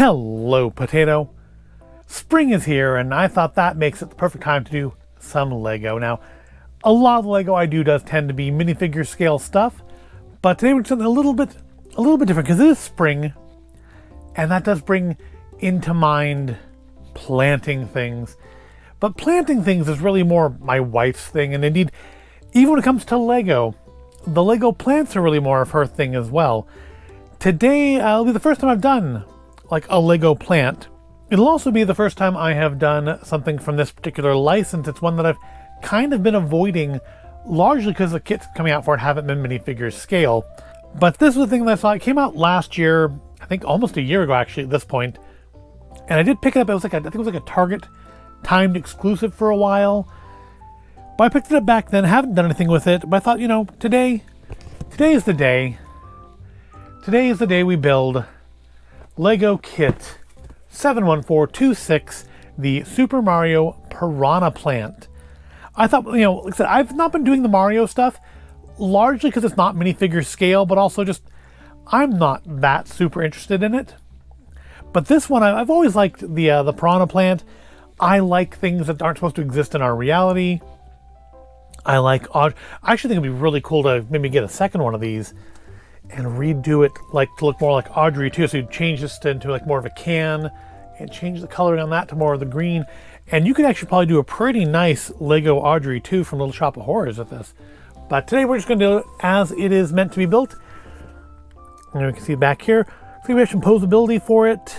Hello, potato. Spring is here, and I thought that makes it the perfect time to do some Lego. Now, a lot of the Lego I do does tend to be minifigure scale stuff, but today we're doing something a little bit different because it is spring, and that does bring into mind planting things. But planting things is really more my wife's thing, and indeed, even when it comes to Lego, the Lego plants are really more of her thing as well. Today, will be the first time I've done like a Lego plant. It'll also be the first time I have done something from this particular license. It's one that I've kind of been avoiding, largely because the kits coming out for it haven't been minifigure scale. But this was the thing that I saw. It came out last year, I think almost a year ago actually at this point. And I did pick it up. It was like I think it was like a Target timed exclusive for a while. But I picked it up back then, haven't done anything with it. But I thought, you know, today is the day. Today is the day we build Lego Kit 71426, the Super Mario Piranha Plant. I thought, you know, like I said, I've not been doing the Mario stuff, largely because it's not minifigure scale, but also just I'm not that super interested in it. But this one, I've always liked the Piranha Plant. I like things that aren't supposed to exist in our reality. I actually think it'd be really cool to maybe get a second one of these and redo it like to look more like Audrey too. So you change this into like more of a can and change the coloring on that to more of the green. And you could actually probably do a pretty nice Lego Audrey too from Little Shop of Horrors with this. But today we're just going to do it as it is meant to be built. And you can see back here, so we have some posability for it.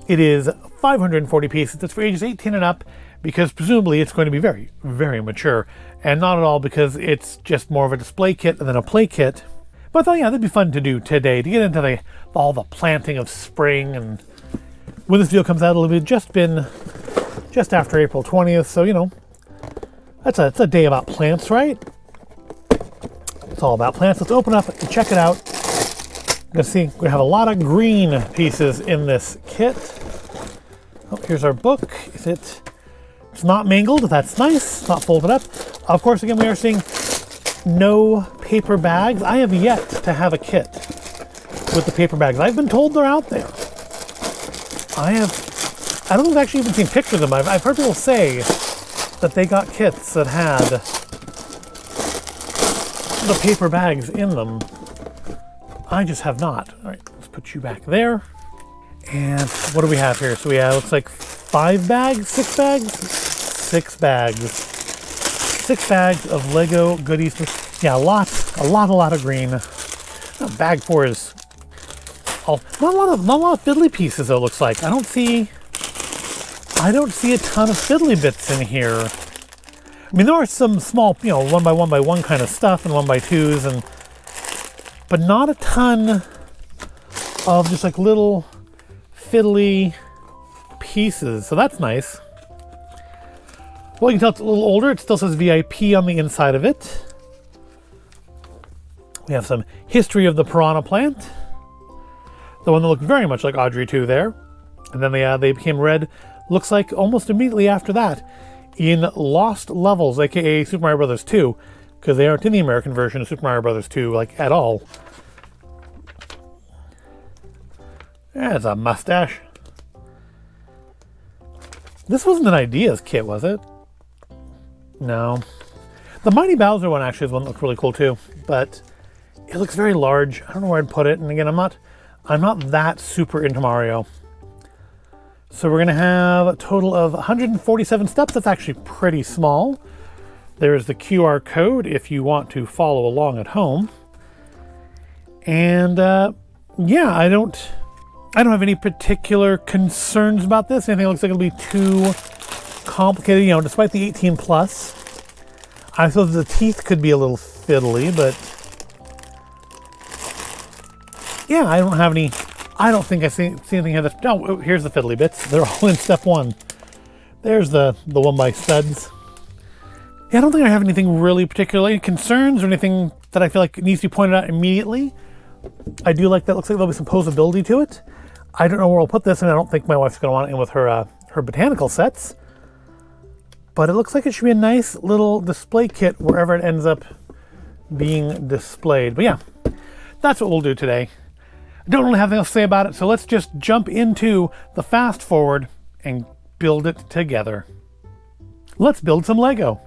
It is 540 pieces. It's for ages 18 and up because presumably it's going to be very, very mature. And not at all because it's just more of a display kit than a play kit. But I thought, yeah, that'd be fun to do today, to get into all the planting of spring. And when this video comes out, it'll be just after April 20th. So, you know, it's a day about plants, right? It's all about plants. Let's open up and check it out. You can see we have a lot of green pieces in this kit. Oh, here's our book. It's not mangled, that's nice. It's not folded up. Of course, again, we are seeing no paper bags. I have yet to have a kit with the paper bags. I've been told they're out there. I don't think I've actually even seen pictures of them. I've heard people say that they got kits that had the paper bags in them. I just have not. All right, let's put you back there. And what do we have here? So we have, looks like 5 bags, 6 bags? 6 bags. 6 bags of Lego goodies. Yeah, a lot of green. Bag 4 is not a lot of fiddly pieces though, it looks like. I don't see a ton of fiddly bits in here. I mean, there are some small, you know, 1 by 1 by 1 kind of stuff and 1 by 2s, but not a ton of just like little fiddly pieces. So that's nice. Well, you can tell it's a little older. It still says VIP on the inside of it. We have some history of the Piranha Plant. The one that looked very much like Audrey 2 there. And then they became red, looks like almost immediately after that, in Lost Levels, aka Super Mario Bros. 2, because they aren't in the American version of Super Mario Bros. 2, like, at all. There's a mustache. This wasn't an Ideas kit, was it? No. The Mighty Bowser one actually is one that looks really cool too, but it looks very large. I don't know where I'd put it. And again, I'm not that super into Mario. So we're gonna have a total of 147 steps. That's actually pretty small. There's the QR code if you want to follow along at home. And yeah, I don't have any particular concerns about this. Anything that looks like it'll be too complicated, you know, despite the 18 plus. I suppose the teeth could be a little fiddly, but yeah, I don't think I see anything here that's, oh, here's the fiddly bits. They're all in step 1. There's the 1 by studs. Yeah, I don't think I have anything really particularly concerns or anything that I feel like needs to be pointed out immediately. I do like that. Looks like there'll be some posability to it. I don't know where I'll put this, and I don't think my wife's going to want it in with her botanical sets. But it looks like it should be a nice little display kit wherever it ends up being displayed. But yeah, that's what we'll do today. I don't really have anything else to say about it, so let's just jump into the fast forward and build it together. Let's build some Lego.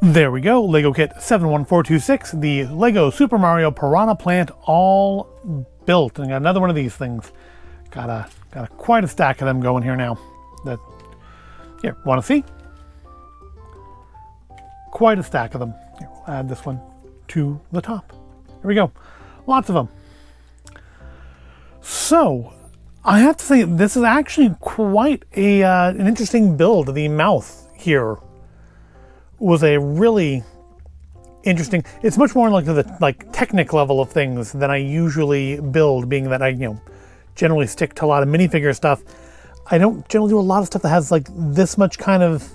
There we go, Lego Kit 71426, the Lego Super Mario Piranha Plant, all built. And I got another one of these things. Got quite a stack of them going here now. That, here, want to see? Quite a stack of them. Here, we'll add this one to the top. Here we go, lots of them. So, I have to say, this is actually quite an interesting build. The mouth here was a really interesting. It's much more like the technic level of things than I usually build, being that I generally stick to a lot of minifigure stuff. I don't generally do a lot of stuff that has like this much kind of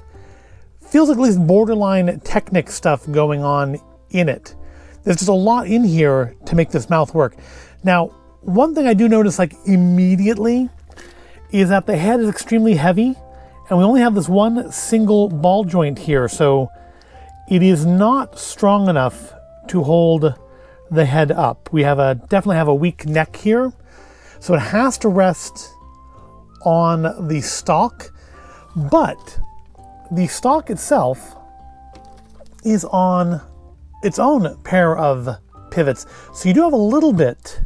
feels like at least borderline Technic stuff going on in it. There's just a lot in here to make this mouth work. Now, one thing I do notice like immediately is that the head is extremely heavy, and we only have this one single ball joint here, so it is not strong enough to hold the head up. We have definitely have a weak neck here, so it has to rest on the stalk, but the stalk itself is on its own pair of pivots, so you do have a little bit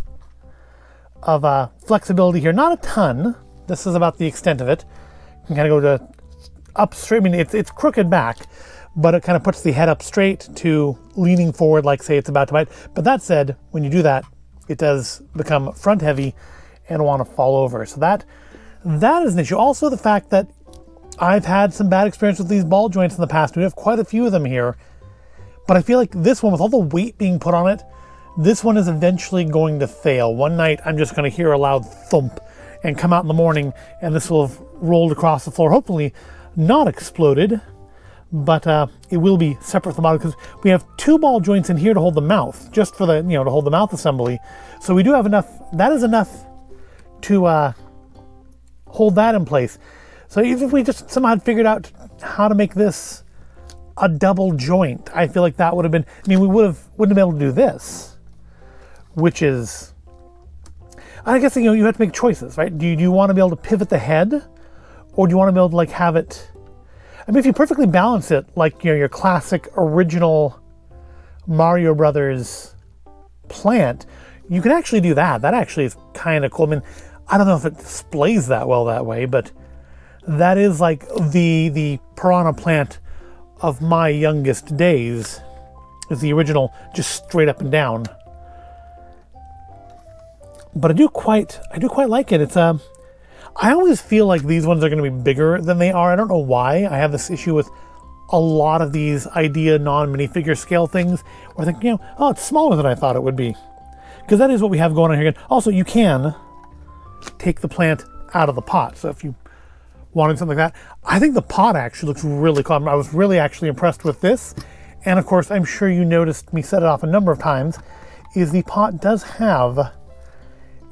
of flexibility here. Not a ton. This is about the extent of it. You can kind of go to up straight. I mean, it's crooked back, but it kind of puts the head up straight to leaning forward, like say it's about to bite. But that said, when you do that, it does become front heavy and want to fall over. So that is an issue. Also, the fact that I've had some bad experience with these ball joints in the past. We have quite a few of them here, but I feel like this one, with all the weight being put on it, this one is eventually going to fail. One night, I'm just going to hear a loud thump and come out in the morning, and this will have rolled across the floor. Hopefully not exploded, but it will be separate from the bottom, because we have two ball joints in here to hold the mouth, just for the, to hold the mouth assembly. So we do have enough. That is enough to hold that in place. So even if we just somehow had figured out how to make this a double joint, I feel like that would have been, we wouldn't have been able to do this, which is, I guess, you have to make choices, right? Do you want to be able to pivot the head, or do you want to be able to like have it, if you perfectly balance it, like, your classic original Mario Brothers plant, you can actually do that. That actually is kind of cool. I don't know if it displays that well that way, but that is like the Piranha Plant of my youngest days, is the original, just straight up and down. But I do quite like it. It's I always feel like these ones are going to be bigger than they are. I don't know why. I have this issue with a lot of these idea non-minifigure scale things, where I think, oh, it's smaller than I thought it would be. Because that is what we have going on here again. Also, you can take the plant out of the pot. So if you wanted something like that, I think the pot actually looks really cool. I was really actually impressed with this. And of course, I'm sure you noticed me set it off a number of times, is the pot does have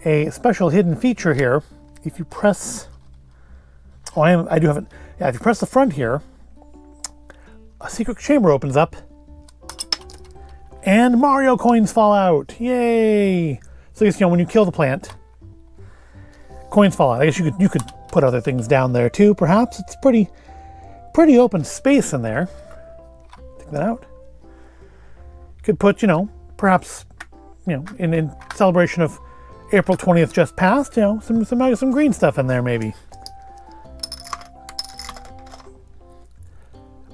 a special hidden feature here. If you press, I do have it. Yeah, if you press the front here, a secret chamber opens up, and Mario coins fall out. Yay! So I guess, when you kill the plant, coins fall out. I guess you could put other things down there too. Perhaps it's pretty open space in there. Take that out. You could put, perhaps, in celebration of April 20th just passed, some green stuff in there maybe.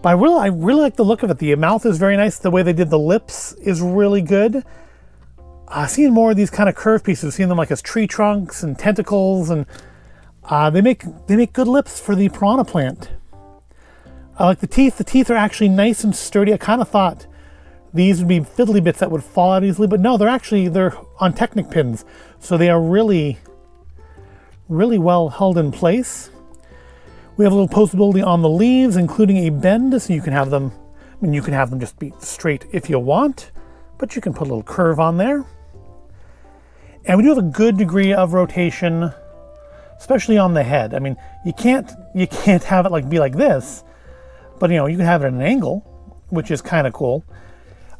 But I really like the look of it. The mouth is very nice. The way they did the lips is really good. I've seen more of these kind of curved pieces. I've seen them like as tree trunks and tentacles, and they make good lips for the Piranha Plant. I like the teeth. The teeth are actually nice and sturdy. I kind of thought these would be fiddly bits that would fall out easily, but no, they're on Technic pins. So they are really, really well held in place. We have a little postability on the leaves, including a bend, so you can have them, you can have them just be straight if you want, but you can put a little curve on there. And we do have a good degree of rotation, especially on the head. You can't have it be like this, but you can have it at an angle, which is kind of cool.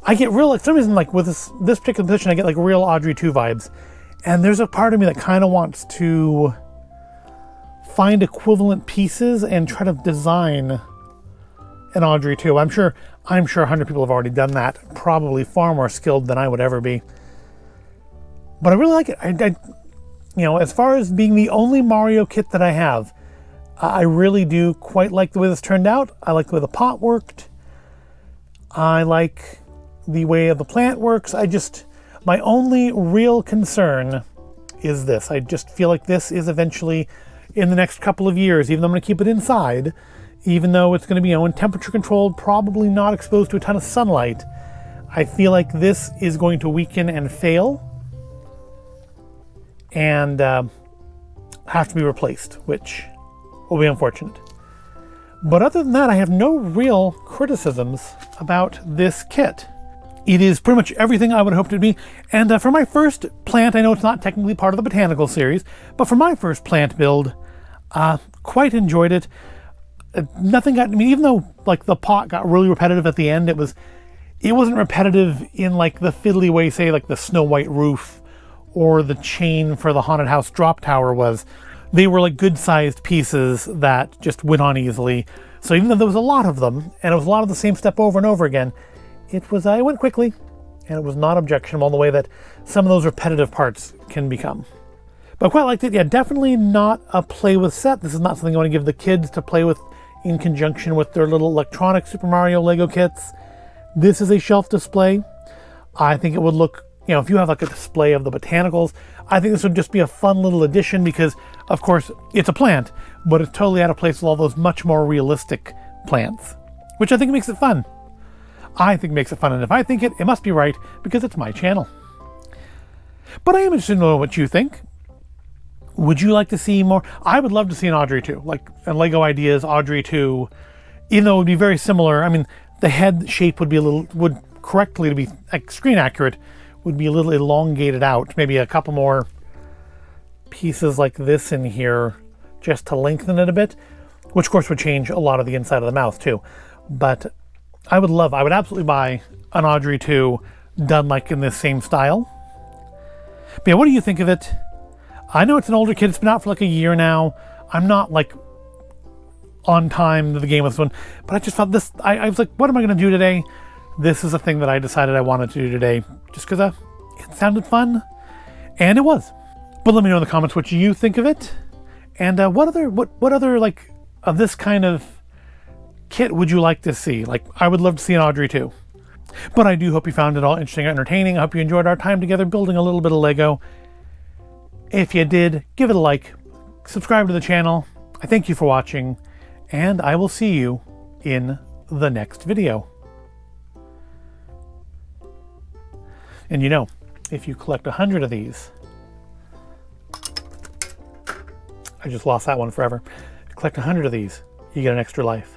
I get real, for some reason, with this particular position, I get real Audrey 2 vibes. And there's a part of me that kind of wants to find equivalent pieces and try to design an Audrey 2. I'm sure 100 people have already done that, probably far more skilled than I would ever be. But I really like it. As far as being the only Mario kit that I have, I really do quite like the way this turned out. I like the way the pot worked. I like the way the plant works. My only real concern is this. I just feel like this is eventually, in the next couple of years, even though I'm going to keep it inside, even though it's going to be, in temperature controlled, probably not exposed to a ton of sunlight, I feel like this is going to weaken and fail and have to be replaced, which will be unfortunate. But other than that, I have no real criticisms about this kit. It is pretty much everything I would have hoped it would be. And for my first plant, I know it's not technically part of the Botanical series, but for my first plant build, quite enjoyed it. Nothing got, I mean, even though like the pot got really repetitive at the end, it wasn't repetitive in like the fiddly way, say like the Snow White roof or the chain for the haunted house drop tower was. They were like good sized pieces that just went on easily. So even though there was a lot of them and it was a lot of the same step over and over again, it went quickly and it was not objectionable in the way that some of those repetitive parts can become. But I quite liked it. Yeah, definitely not a play with set. This is not something I want to give the kids to play with in conjunction with their little electronic Super Mario Lego kits. This is a shelf display. I think it would look, if you have like a display of the Botanicals, I think this would just be a fun little addition because, of course, it's a plant, but it's totally out of place with all those much more realistic plants, which I think makes it fun. I think it makes it fun, and if I think it must be right because it's my channel. But I am interested to know what you think. Would you like to see more? I would love to see an Audrey 2, like a Lego Ideas Audrey 2, even though it would be very similar. I mean, the head shape would correctly, to be like screen accurate, would be a little elongated out. Maybe a couple more pieces like this in here just to lengthen it a bit, which of course would change a lot of the inside of the mouth too. But I would absolutely buy an Audrey 2 done like in this same style. But yeah, what do you think of it? I know it's an older kit. It's been out for like a year now. I'm not like on time to the game with this one, but I just thought this, I was like, what am I going to do today? This is a thing that I decided I wanted to do today just because it sounded fun, and it was. But let me know in the comments what you think of it, and what other like of this kind of kit would you like to see? Like, I would love to see an Audrey 2. But I do hope you found it all interesting and entertaining. I hope you enjoyed our time together building a little bit of Lego. If you did, give it a like, subscribe to the channel. I thank you for watching, and I will see you in the next video. And if you collect 100 of these, I just lost that one forever. If you collect 100 of these, you get an extra life.